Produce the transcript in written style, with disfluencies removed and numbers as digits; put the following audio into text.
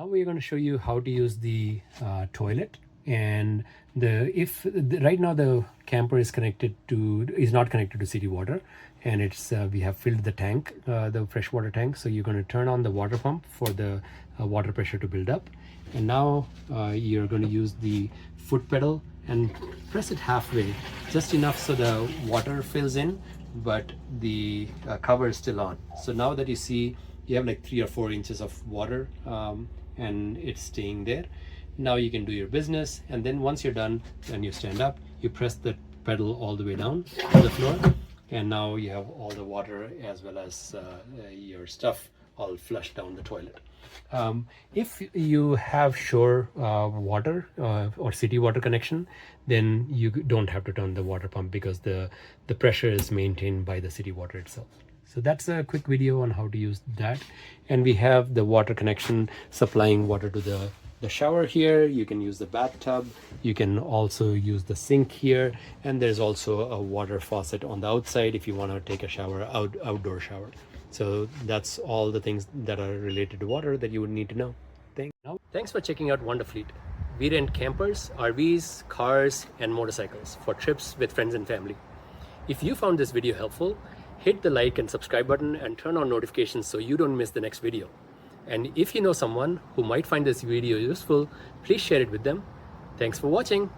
Now we're going to show you how to use the toilet. And right now the camper is not connected to city water, and we have filled the tank, the freshwater tank. So you're going to turn on the water pump for the water pressure to build up. And now you're going to use the foot pedal and press it halfway, just enough so the water fills in, but the cover is still on. So now that you see you have like 3 or 4 inches of water and it's staying there. Now you can do your business, and then once you're done and you stand up, you press the pedal all the way down to the floor, and now you have all the water as well as your stuff all flushed down the toilet. If you have shore water or city water connection, then you don't have to turn the water pump because the pressure is maintained by the city water itself. So that's a quick video on how to use that. And we have the water connection supplying water to the shower here. You can use the bathtub. You can also use the sink here. And there's also a water faucet on the outside if you want to take a shower, outdoor shower. So that's all the things that are related to water that you would need to know. Thanks for checking out Wanderfleet. We rent campers, RVs, cars, and motorcycles for trips with friends and family. If you found this video helpful, hit the like and subscribe button and turn on notifications so you don't miss the next video. And if you know someone who might find this video useful, please share it with them. Thanks for watching.